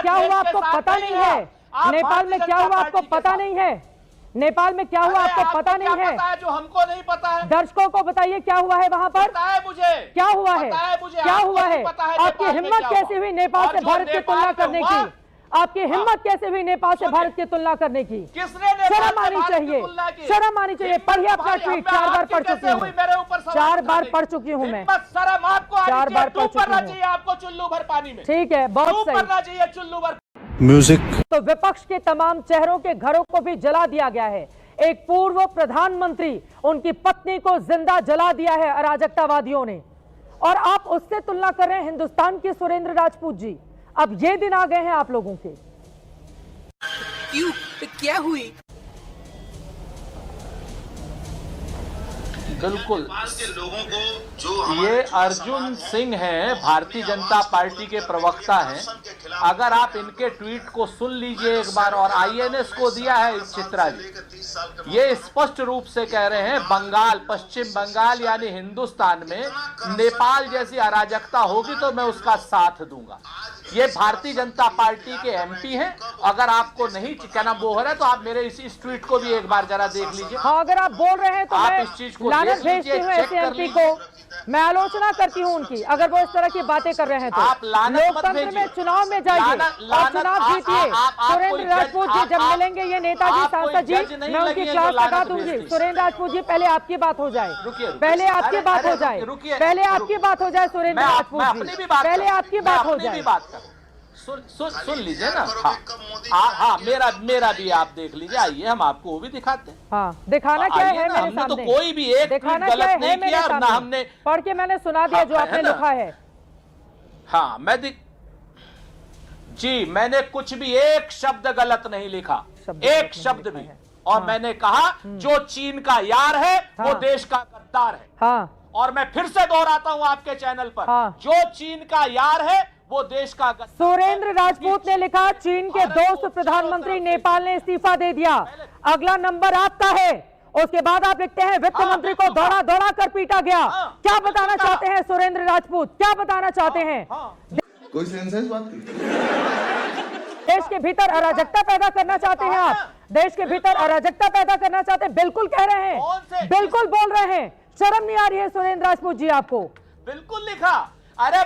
क्या हुआ आपको पता नहीं है? नेपाल में क्या हुआ आपको पता नहीं है? नेपाल में क्या हुआ आपको पता नहीं है? जो हमको नहीं पता है, दर्शकों को बताइए क्या हुआ है वहां पर? पता है मुझे, क्या हुआ है? क्या हुआ है? आपकी हिम्मत कैसे हुई नेपाल से भारत की तुलना करने की? आपकी हिम्मत कैसे हुई नेपाल से भारत की तुलना करने की? किसने शर्म आनी चाहिए, शर्म आनी चाहिए। पढ़िए अपना ट्वीट, 4 बार पढ़ चुकी हूँ, 4 बार पढ़ चुकी हूँ मैं, शर्म आपको 4 बार पढ़ चुकी हूँ। आपको चुल्लू भर पानी में, ठीक है, बहुत सही। चाहिए चुल्लू भर म्यूजिक। तो विपक्ष के तमाम चेहरों के घरों को भी जला दिया गया है। एक पूर्व प्रधानमंत्री, उनकी पत्नी को जिंदा जला दिया है अराजकतावादियों ने, और आप उससे तुलना कर रहे हैं हिंदुस्तान के सुरेंद्र राजपूत जी। अब ये दिन आ गए हैं आप लोगों के। क्यों? क्या हुई? बिल्कुल, के लोगों को जो ये अर्जुन सिंह हैं, भारतीय जनता पार्टी के प्रवक्ता हैं। अगर आप इनके ट्वीट को सुन लीजिए एक बार, और आईएनएस को दिया है इस चित्रा जी, ये स्पष्ट रूप से कह रहे हैं बंगाल, पश्चिम बंगाल यानी हिंदुस्तान में नेपाल जैसी अराजकता होगी तो मैं उसका साथ दूंगा। ये भारतीय जनता पार्टी के एमपी हैं। अगर आपको नहीं क्या नाम वो हो रहा है तो आप मेरे इस ट्वीट को भी एक बार जरा देख लीजिए। हाँ, अगर आप बोल रहे हैं तो आप मैं इस चीज को लानत भेजती हूँ ऐसे एमपी को, मैं आलोचना करती हूँ उनकी अगर वो इस तरह की बातें कर रहे हैं तो। आप लानत मत लोकतंत्र भेजिए। में चुनाव में जाइए और चुनाव जीतिए। सुरेंद्र राजपूत जी जब मिलेंगे ये नेताजी सांसद जी, मैं उनकी क्लास लगा दूंगी। सुरेंद्र राजपूत जी पहले आपकी बात हो जाए, पहले आपकी बात हो जाए, पहले आपकी बात हो जाए सुरेंद्र राजपूत जी, पहले आपकी बात हो जाए। सुन लीजिए ना। हाँ, मेरा भी आप देख लीजिए। आइए हम आपको वो भी दिखाते हैं। हाँ, दिखाना क्या है मेरे हमने तो सामने? कोई भी एक दिखाना गलत क्या है नहीं मेरे किया और ना सामने? हमने पढ़ के मैंने सुना दिया जो आपने लिखा है। हाँ, जी मैंने कुछ भी एक शब्द गलत नहीं लिखा, एक शब्द भी। और मैंने कहा जो चीन का यार है वो देश का गद्दार है। हाँ, और मैं फिर से दोहराता हूं आपके चैनल पर, जो चीन का यार है वो देश का गद्दार। सुरेंद्र राजपूत ने लिखा चीन के दोस्त प्रधानमंत्री नेपाल ने इस्तीफा दे दिया, अगला नंबर आपका है। उसके बाद आप लिखते हैं वित्त मंत्री को दौड़ा दौड़ा कर पीटा गया। क्या बताना चाहते हैं सुरेंद्र राजपूत, क्या बताना चाहते हैं? कोई सेंस है इस बात की? देश के भीतर अराजकता पैदा करना चाहते हैं आप, देश के भीतर अराजकता पैदा करना चाहते हैं। बिल्कुल कह रहे हैं, बिल्कुल बोल रहे हैं। शर्म नहीं आ रही है सुरेंद्र राजपूत जी आपको? बिल्कुल लिखा। अरे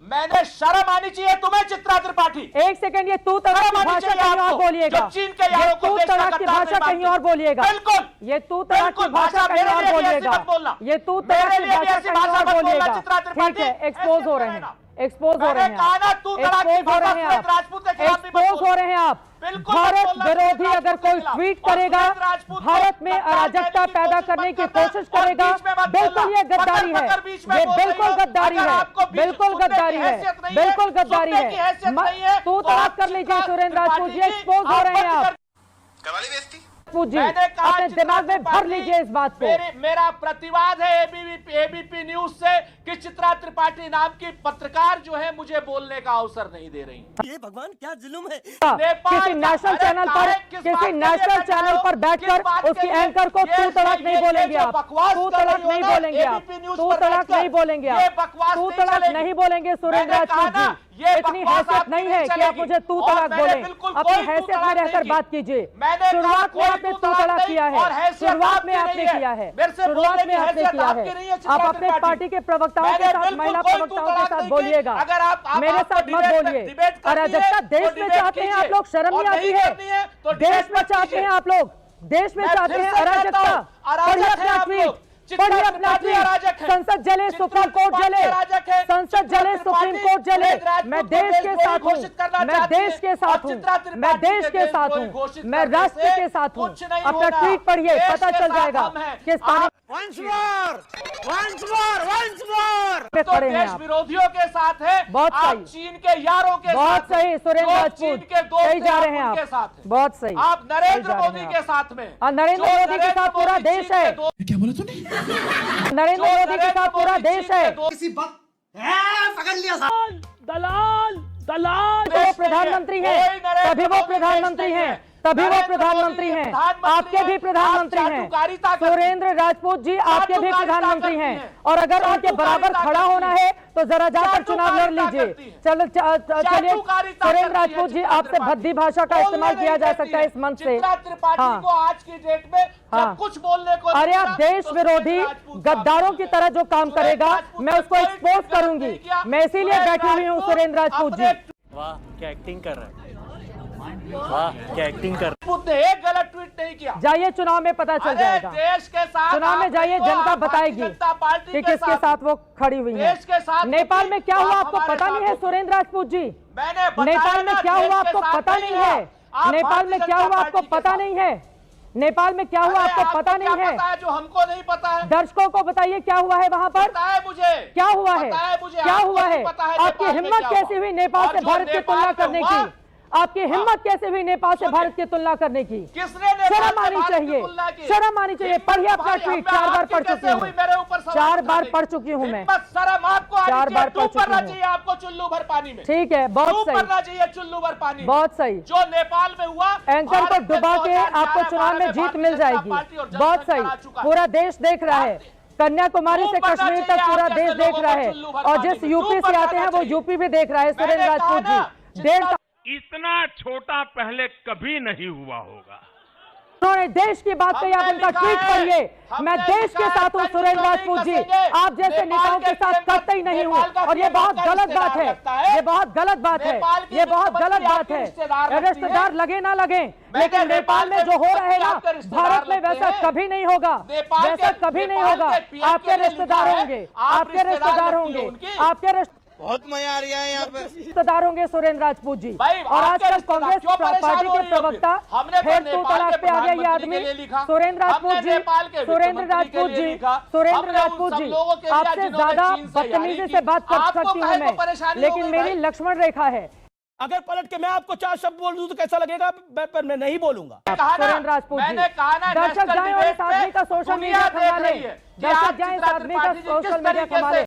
मैंने शर्म आनी चाहिए तुम्हें चित्रा त्रिपाठी। एक सेकंड, ये तू तड़ाक की भाषा कहीं और बोलिएगा, चीन के यारों को तू तड़ाक की भाषा कहीं और बोलिएगा। बिल्कुल, ये तू तड़ाक की भाषा कहीं और बोलिएगा, ये तू तड़ाक की भाषा कहीं और बोलिएगा। ठीक है, एक्सपोज हो रहे हैं, एक्सपोज हो रहे हैं, एक्सपोज हो रहे हैं आप, एक्सपोज हो रहे हैं आप। भारत विरोधी अगर कोई ट्वीट करेगा, भारत में अराजकता पैदा करने की कोशिश करेगा, बिल्कुल ये गद्दारी है, ये बिल्कुल गद्दारी है, बिल्कुल गद्दारी है, बिल्कुल गद्दारी है। तू तड़ाक कर लीजिए सुरेंद्र राजपूत जी, एक्सपोज हो रहे हैं आप जी, अपने दिमाग में भर लीजिए इस बात को। मेरा प्रतिवाद है एबीपी न्यूज से कि चित्रा त्रिपाठी नाम की पत्रकार जो है मुझे बोलने का अवसर नहीं दे रही। ये भगवान क्या जुल्म है। किसी नेशनल चैनल पर, किसी नेशनल चैनल पर बैठकर उसकी एंकर को तू तड़ाक नहीं बोलेंगे आप, तू तड़ाक नहीं बोलेंगे आप, तू तड़ाक नहीं बोलेंगे आप, तू तड़ाक नहीं बोलेंगे सुरेंद्र राजपूत जी। इतनी हैसियत नहीं है कि आप मुझे तू तड़ाक बोलें, अपनी हैसियत में रहकर बात कीजिए। शुरुआत में आपने तू तड़ाक किया है, शुरुआत में आपने किया है, शुरुआत में आपने किया है। आप अपने पार्टी के प्रवक्ताओं के साथ, महिला प्रवक्ताओं के साथ बोलिएगा, मेरे साथ मत बोलिए। अराजकता देश में चाहते हैं आप लोग, शर्म नहीं आती है? देश में चाहते हैं आप लोग, देश में चाहते हैं अराजकता। पढ़िए अपना ट्वीट, पढ़िए अपना ट्वीट। संसद जले, सुप्रीम कोर्ट जले, संसद जले, सुप्रीम कोर्ट जले, मैं देश के साथ हूँ, मैं देश के साथ हूँ, मैं देश के साथ हूँ, मैं राष्ट्र के साथ हूँ। अपना ट्वीट पढ़िए, पता चल जाएगा किस पानी तो देश विरोधियों के साथ है, बहुत आप सही, चीन के यारों के बहुत साथ, सही सुरेंद्र राजपूत, सही जा रहे हैं आप, बहुत सही। आप नरेंद्र मोदी के साथ में, नरेंद्र मोदी के साथ पूरा देश है, क्या बोला तूने? नरेंद्र मोदी के साथ पूरा देश है। किसी बात पकड़ लिया दलाल, दलाल वो प्रधानमंत्री हैं, तभी वो प्रधानमंत्री हैं। तभी वो प्रधानमंत्री हैं। आपके भी प्रधानमंत्री हैं सुरेंद्र राजपूत जी, आपके भी प्रधानमंत्री हैं। और अगर उनके बराबर खड़ा होना है तो जरा जाकर चुनाव लड़ लीजिए। चलिए सुरेंद्र राजपूत जी, आपसे भद्दी भाषा का इस्तेमाल किया जा सकता है इस मंच से। हाँ, आज की डेट में कुछ बोलने को, अरे आप देश विरोधी गद्दारों की तरह जो काम करेगा मैं उसको एक्सपोज करूंगी। मैं इसीलिए बैठी हुई हूँ सुरेंद्र राजपूत जी। वाह क्या एक्टिंग कर रहा है, वाह क्या एक्टिंग कर रहा ने एक गलत ट्वीट नहीं किया। जाइए चुनाव में पता चल जाएगा। देश के साथ चुनाव में जाइए, जनता बताएगी कि किसके साथ वो खड़ी हुई है। नेपाल में क्या हुआ आपको पता नहीं है सुरेंद्र राजपूत जी? नेपाल में क्या हुआ आपको पता नहीं है? नेपाल में क्या हुआ आपको पता नहीं है? नेपाल में क्या हुआ आपको पता नहीं है? जो हमको नहीं पता है, दर्शकों को बताइए क्या हुआ है वहां पर, मुझे क्या हुआ है, क्या हुआ है? आपकी हिम्मत कैसी हुई नेपाल से भारत की तुलना करने की? आपकी हिम्मत कैसे हुई नेपाल से भारत की तुलना करने की? शर्म आनी चाहिए, शर्म आनी चाहिए। पढ़िए अपना ट्वीट, 4 बार पढ़ चुकी हूँ, 4 बार पढ़ चुकी हूँ मैं, 4 बार पढ़ चुकी हूँ। आपको चुल्लू भर पानी में, ठीक है, बहुत सही, चाहिए चुल्लू भर पानी, बहुत सही। जो नेपाल में हुआ, एंकर को डुबा के आपको चुनाव में जीत मिल जाएगी, बहुत सही। पूरा देश देख रहा है, कन्याकुमारी से कश्मीर तक पूरा देश देख रहा है। और जिस यूपी से आते हैं वो यूपी भी देख रहा है सुरेंद्र राजपूत जी। इतना छोटा पहले कभी नहीं हुआ होगा। उन्होंने देश की बात कही, आप उनका ट्वीट पढ़िए। मैं देश के साथ हूँ सुरेंद्र राजपूत जी, आप जैसे नेताओं के साथ करते ही नहीं हूँ। और ये बहुत गलत बात है, ये बहुत गलत बात है, ये बहुत गलत बात है। रिश्तेदार लगे ना लगे, लेकिन नेपाल में जो हो रहा है ना, भारत में वैसा कभी नहीं होगा, वैसा कभी नहीं होगा। आपके रिश्तेदार होंगे, आपके रिश्तेदार होंगे, आपके बहुत मजा आ रहा है यहाँ पे। रिश्तेदार होंगे सुरेंद्र राजपूत जी। और आजकल कांग्रेस पार्टी के प्रवक्ता फिर तू तलाक पे आ गया ये आदमी। सुरेंद्र राजपूत जी, सुरेंद्र राजपूत जी, सुरेंद्र राजपूत जी, आपसे ज्यादा बदतमीजी से बात कर सकती हूँ मैं, लेकिन मेरी लक्ष्मण रेखा है। अगर पलट के मैं आपको 4 शब्द बोल दूं तो कैसा लगेगा? पर मैं नहीं बोलूंगा। सुरेंद्र राजपूत जी, दर्शक जाएं और इस आदमी का सोशल मीडिया कमा ले, दर्शक जाएं इस आदमी का सोशल मीडिया कमा ले।